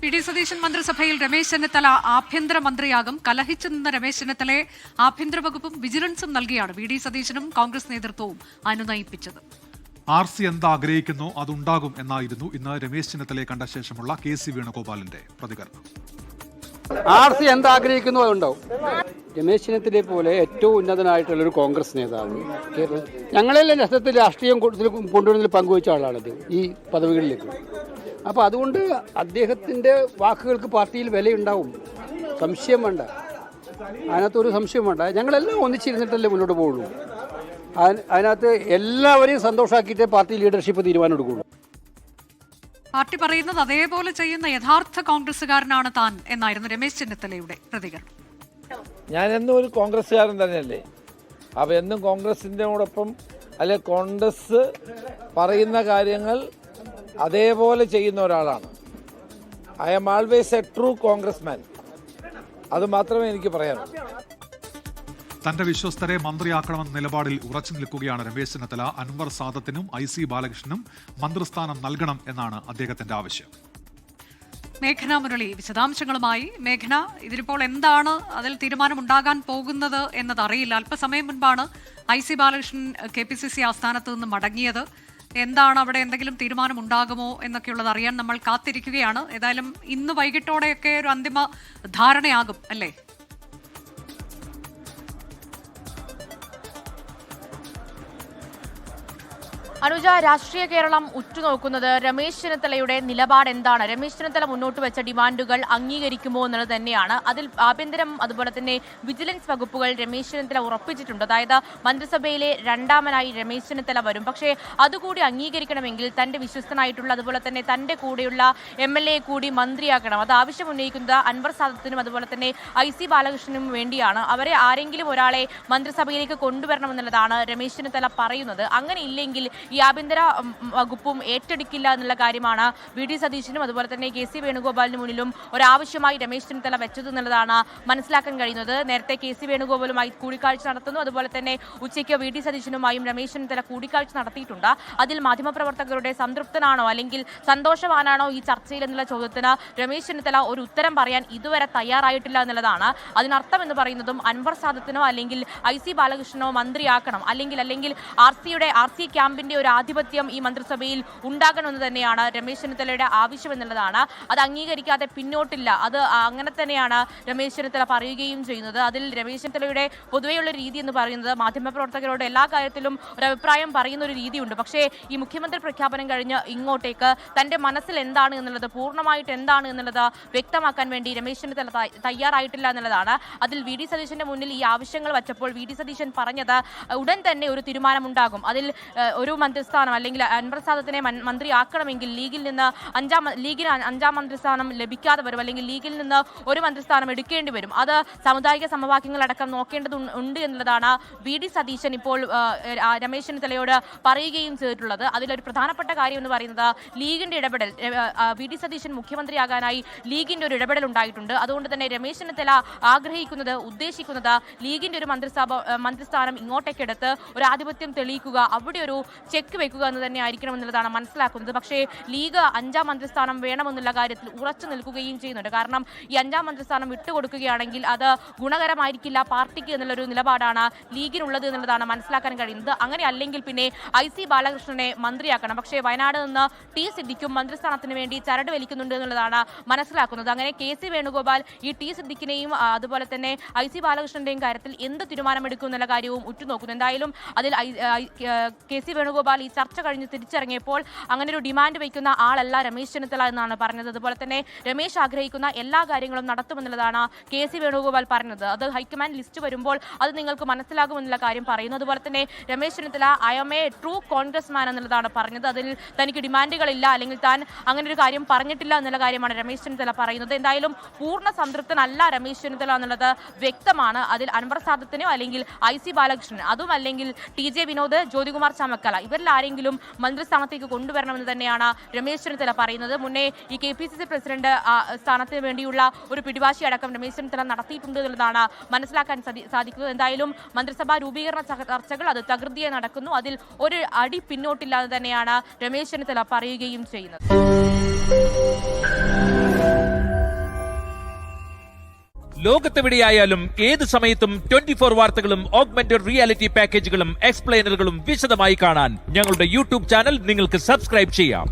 P D Satheesan മന്ത്രിസഭയിൽ രമേശ് ചെന്നിത്തല ആഭ്യന്തരമന്ത്രിയാകും. കലഹിച്ചു നിന്ന രമേശ് ചെന്നിത്തലയെ ആഭ്യന്തര വകുപ്പും വിജിലൻസും നൽകിയാണ് വി ഡി സതീശനും കോൺഗ്രസ് നേതൃത്വവും അനുനയിപ്പിച്ചത്. RC എന്താഗ്രഹിക്കുന്നോ അതുണ്ടാകും എന്നായിരുന്നു ഇന്ന് രമേശ് ചെന്നിത്തലയെ കണ്ട ശേഷമുള്ള KC വേണുഗോപാലിന്റെ പ്രതികരണം. RC എന്താഗ്രഹിക്കുന്നോ അതുണ്ടാവും. രമേശ് ചെന്നിത്തലയെ പോലെ ഏറ്റവും ഉന്നതനായിട്ടുള്ളൊരു കോൺഗ്രസ് നേതാവ് ഞങ്ങളെല്ലാം രസത്തിൽ രാഷ്ട്രീയം കൊണ്ടുവരുന്നതിൽ പങ്കുവച്ച ആളാണിത് ഈ പദവികളിലേക്ക്. അപ്പോൾ അതുകൊണ്ട് അദ്ദേഹത്തിൻ്റെ വാക്കുകൾക്ക് പാർട്ടിയിൽ വിലയുണ്ടാവും, സംശയം വേണ്ട, അതിനകത്തൊരു സംശയം വേണ്ട. ഞങ്ങളെല്ലാം ഒന്നിച്ചിരുന്നിട്ടല്ലേ മുന്നോട്ട് പോകുള്ളൂ. അതിനകത്ത് എല്ലാവരെയും സന്തോഷമാക്കിയിട്ടേ പാർട്ടി ലീഡർഷിപ്പ് തീരുമാനം എടുക്കുകയുള്ളൂ. പാർട്ടി പറയുന്നത് അതേപോലെ ചെയ്യുന്ന യഥാർത്ഥ കോൺഗ്രസുകാരനാണ് താൻ എന്നായിരുന്നു രമേശ് ചെന്നിത്തലയുടെ പ്രതികരണം. ഞാൻ എന്നും ഒരു കോൺഗ്രസ്സുകാരൻ തന്നെയല്ലേ, അപ്പോൾ എന്നും കോൺഗ്രസിൻ്റെയോടൊപ്പം അല്ലെ കോൺഗ്രസ് പറയുന്ന കാര്യങ്ങൾ അതേപോലെ ചെയ്യുന്ന ഒരാളാണ്. I am always a true Congressman. അത് മാത്രമേ എനിക്ക് പറയാനുള്ളൂ. തന്റെ വിശ്വസ്തരെ മന്ത്രിയാക്കണമെന്ന നിലപാടിൽ ഉറച്ചു നിൽക്കുകയാണ് രമേശ് ചെന്നിത്തല. അൻവർ സാദത്തിനും IC ബാലകൃഷ്ണനും മന്ത്രിസ്ഥാനം നൽകണം എന്നാണ് അദ്ദേഹത്തിന്റെ ആവശ്യം. മേഘന മുരളി വിശദാംശങ്ങളുമായി. മേഘന, ഇതിലിപ്പോൾ എന്താണ് അതിൽ തീരുമാനമുണ്ടാകാൻ പോകുന്നത് എന്നതറിയില്ല. അല്പസമയം മുൻപാണ് IC ബാലകൃഷ്ണൻ KPCC ആസ്ഥാനത്ത് നിന്ന് മടങ്ങിയത്. എന്താണ് അവിടെ എന്തെങ്കിലും തീരുമാനമുണ്ടാകുമോ എന്നൊക്കെയുള്ളത് അറിയാൻ നമ്മൾ കാത്തിരിക്കുകയാണ്. ഏതായാലും ഇന്ന് വൈകിട്ടോടെയൊക്കെ ഒരു അന്തിമ ധാരണയാകും അല്ലേ? അനുജ, രാഷ്ട്രീയ കേരളം ഉറ്റുനോക്കുന്നത് രമേശ് ചെന്നിത്തലയുടെ നിലപാട് എന്താണ്, രമേശ് ചെന്നിത്തല മുന്നോട്ട് വെച്ച ഡിമാൻഡുകൾ അംഗീകരിക്കുമോ എന്നുള്ളത് തന്നെയാണ്. അതിൽ ആഭ്യന്തരം അതുപോലെ തന്നെ വിജിലൻസ് വകുപ്പുകൾ രമേശ് ചെന്നിത്തല ഉറപ്പിച്ചിട്ടുണ്ട്. അതായത് മന്ത്രിസഭയിലെ രണ്ടാമനായി രമേശ് ചെന്നിത്തല വരും. പക്ഷേ അതുകൂടി അംഗീകരിക്കണമെങ്കിൽ തന്റെ വിശ്വസ്തനായിട്ടുള്ള അതുപോലെ തന്നെ തന്റെ കൂടെയുള്ള MLA കൂടി മന്ത്രിയാക്കണം. അത് ആവശ്യം ഉന്നയിക്കുന്നത് അൻവർ സാദത്തിനും അതുപോലെ തന്നെ IC ബാലകൃഷ്ണനും വേണ്ടിയാണ്. അവരെ ആരെങ്കിലും ഒരാളെ മന്ത്രിസഭയിലേക്ക് കൊണ്ടുവരണമെന്നുള്ളതാണ് രമേശ് ചെന്നിത്തല പറയുന്നത്. അങ്ങനെ ഇല്ലെങ്കിൽ ഈ ആഭ്യന്തര വകുപ്പും ഏറ്റെടുക്കില്ല എന്നുള്ള കാര്യമാണ് VD സതീശനും അതുപോലെ തന്നെ KC വേണുഗോപാലിന് മുന്നിലും ഒരാവശ്യമായി രമേശ് ചെന്നിത്തല വെച്ചത് എന്നുള്ളതാണ് മനസ്സിലാക്കാൻ കഴിയുന്നത്. നേരത്തെ KC വേണുഗോപാലുമായി കൂടിക്കാഴ്ച നടത്തുന്നു. അതുപോലെ തന്നെ ഉച്ചയ്ക്ക് VD സതീശനുമായും രമേശ് ചെന്നിത്തല കൂടിക്കാഴ്ച നടത്തിയിട്ടുണ്ട്. അതിൽ മാധ്യമപ്രവർത്തകരുടെ സംതൃപ്തനാണോ അല്ലെങ്കിൽ സന്തോഷവാനാണോ ഈ ചർച്ചയിൽ എന്നുള്ള ചോദ്യത്തിന് രമേശ് ചെന്നിത്തല ഒരു ഉത്തരം പറയാൻ ഇതുവരെ തയ്യാറായിട്ടില്ല എന്നുള്ളതാണ്. അതിനർത്ഥം എന്ന് പറയുന്നതും അൻവർ സാദത്തിനോ അല്ലെങ്കിൽ IC ബാലകൃഷ്ണനോ മന്ത്രിയാക്കണം, അല്ലെങ്കിൽ RC ക്യാമ്പിന്റെ ഒരു ആധിപത്യം ഈ മന്ത്രിസഭയിൽ ഉണ്ടാകണമെന്ന് തന്നെയാണ് രമേശ് ചെന്നിത്തലയുടെ ആവശ്യം എന്നുള്ളതാണ്. അത് അംഗീകരിക്കാതെ പിന്നോട്ടില്ല. അത് അങ്ങനെ തന്നെയാണ് രമേശ് ചെന്നിത്തല പറയുകയും ചെയ്യുന്നത്. അതിൽ രമേശ് ചെന്നിത്തലയുടെ പൊതുവെയുള്ള രീതി എന്ന് പറയുന്നത് മാധ്യമപ്രവർത്തകരോട് എല്ലാ കാര്യത്തിലും ഒരു അഭിപ്രായം പറയുന്ന ഒരു രീതിയുണ്ട്. പക്ഷേ ഈ മുഖ്യമന്ത്രി പ്രഖ്യാപനം കഴിഞ്ഞ് ഇങ്ങോട്ടേക്ക് തന്റെ മനസ്സിൽ എന്താണ് എന്നുള്ളത്, പൂർണ്ണമായിട്ട് എന്താണ് എന്നുള്ളത് വ്യക്തമാക്കാൻ വേണ്ടി രമേശ് ചെന്നിത്തല തയ്യാറായിട്ടില്ല എന്നുള്ളതാണ്. അതിൽ VD സതീശന്റെ മുന്നിൽ ഈ ആവശ്യങ്ങൾ വച്ചപ്പോൾ VD സതീശൻ പറഞ്ഞത് ഉടൻ തന്നെ ഒരു തീരുമാനമുണ്ടാകും. അതിൽ ഒരു മന്ത്രിസ്ഥാനം അല്ലെങ്കിൽ അൻവർ സാദത്തിനെ മന്ത്രിയാക്കണമെങ്കിൽ ലീഗിന് അഞ്ചാം മന്ത്രിസ്ഥാനം ലഭിക്കാതെ വരും, അല്ലെങ്കിൽ ലീഗിൽ നിന്ന് ഒരു മന്ത്രിസ്ഥാനം എടുക്കേണ്ടി വരും. അത് സാമുദായിക സമവാക്യങ്ങളടക്കം നോക്കേണ്ടതുണ്ട് എന്നുള്ളതാണ് VD സതീശൻ ഇപ്പോൾ രമേശ് ചെന്നിത്തലയോട് പറയുകയും ചെയ്തിട്ടുള്ളത്. അതിലൊരു പ്രധാനപ്പെട്ട കാര്യം എന്ന് പറയുന്നത് ലീഗിന്റെ ഇടപെടൽ. VD സതീശൻ മുഖ്യമന്ത്രിയാകാനായി ലീഗിന്റെ ഒരു ഇടപെടൽ ഉണ്ടായിട്ടുണ്ട്. അതുകൊണ്ട് തന്നെ രമേശ് ചെന്നിത്തല ഉദ്ദേശിക്കുന്നത് ലീഗിന്റെ ഒരു മന്ത്രിസ്ഥാനം ഇങ്ങോട്ടേക്കെടുത്ത് ഒരു ആധിപത്യം തെളിയിക്കുക, അവിടെ ഒരു ചെക്ക് വെക്കുക എന്ന് തന്നെ ആയിരിക്കണം എന്നുള്ളതാണ് മനസ്സിലാക്കുന്നത്. പക്ഷേ ലീഗ് 5ാം മന്ത്രിസ്ഥാനം വേണമെന്നുള്ള കാര്യത്തിൽ ഉറച്ചു നിൽക്കുകയും ചെയ്യുന്നുണ്ട്. കാരണം ഈ 5ാം മന്ത്രിസ്ഥാനം വിട്ടുകൊടുക്കുകയാണെങ്കിൽ അത് ഗുണകരമായിരിക്കില്ല പാർട്ടിക്ക് എന്നുള്ളൊരു നിലപാടാണ് ലീഗിനുള്ളത് എന്നുള്ളതാണ് മനസ്സിലാക്കാൻ കഴിയുന്നത്. അങ്ങനെ അല്ലെങ്കിൽ പിന്നെ IC ബാലകൃഷ്ണനെ മന്ത്രിയാക്കണം. പക്ഷേ വയനാട് നിന്ന് T സിദ്ദിഖും മന്ത്രിസ്ഥാനത്തിന് വേണ്ടി ചരട് വലിക്കുന്നുണ്ട് എന്നുള്ളതാണ് മനസ്സിലാക്കുന്നത്. അങ്ങനെ KC വേണുഗോപാൽ ഈ T സിദ്ദിഖിനെയും അതുപോലെ തന്നെ IC ബാലകൃഷ്ണന്റെയും കാര്യത്തിൽ എന്ത് തീരുമാനമെടുക്കും എന്നുള്ള കാര്യവും ഉറ്റുനോക്കുന്നു. എന്തായാലും അതിൽ KC വേണുഗോപാൽ ഈ ചർച്ച കഴിഞ്ഞ് തിരിച്ചിറങ്ങിയപ്പോൾ അങ്ങനെ ഒരു ഡിമാൻഡ് വയ്ക്കുന്ന ആളല്ല രമേശ് ചെന്നിത്തല എന്നാണ് പറഞ്ഞത്. അതുപോലെ തന്നെ രമേശ് ആഗ്രഹിക്കുന്ന എല്ലാ കാര്യങ്ങളും നടത്തുമെന്നുള്ളതാണ് KC വേണുഗോപാൽ പറഞ്ഞത്. അത് ഹൈക്കമാൻഡ് ലിസ്റ്റ് വരുമ്പോൾ അത് നിങ്ങൾക്ക് മനസ്സിലാകുമെന്നുള്ള കാര്യം പറയുന്നു. അതുപോലെ തന്നെ Ramesh Chennithala I am a true Congress man എന്നുള്ളതാണ് പറഞ്ഞത്. അതിൽ തനിക്ക് ഡിമാൻഡുകളില്ല, അല്ലെങ്കിൽ താൻ അങ്ങനെ ഒരു കാര്യം പറഞ്ഞിട്ടില്ല എന്നുള്ള കാര്യമാണ് രമേശ് ചെന്നിത്തല പറയുന്നത്. എന്തായാലും പൂർണ്ണ സംതൃപ്തനല്ല രമേശ് ചെന്നിത്തല എന്നുള്ളത് വ്യക്തമാണ്. അതിൽ അൻവർ സാദത്തിനോ അല്ലെങ്കിൽ IC ബാലകൃഷ്ണൻ, അതും അല്ലെങ്കിൽ TJ വിനോദ്, ജ്യോതികുമാർ ചമക്കല, ഇവരിൽ ആരെങ്കിലും മന്ത്രിസ്ഥാനത്തേക്ക് കൊണ്ടുവരണമെന്ന് തന്നെയാണ് രമേശ് ചെന്നിത്തല പറയുന്നത്. മുന്നേ ഈ KPCC പ്രസിഡന്റ് സ്ഥാനത്തിന് വേണ്ടിയുള്ള ഒരു പിടിവാശി അടക്കം രമേശ് ചെന്നിത്തല നടത്തിയിട്ടുണ്ട് എന്നുള്ളതാണ് മനസ്സിലാക്കാൻ സാധിക്കുന്നത്. എന്തായാലും മന്ത്രിസഭാ രൂപീകരണ ചർച്ചകൾ അത് തകൃതിയെ നടക്കുന്നു. അതിൽ ഒരു അടി പിന്നോട്ടില്ലാതെ തന്നെയാണ് രമേശ് ചെന്നിത്തല പറയുകയും ചെയ്യുന്നത്. ലോകത്തെവിടെയായാലും ഏത് സമയത്തും 24 വാർത്തകളും ഓഗ്മെന്റഡ് റിയാലിറ്റി പാക്കേജുകളും എക്സ്പ്ലെയിനറുകളും വിശദമായി കാണാൻ ഞങ്ങളുടെ യൂട്യൂബ് ചാനൽ നിങ്ങൾക്ക് സബ്സ്ക്രൈബ് ചെയ്യാം.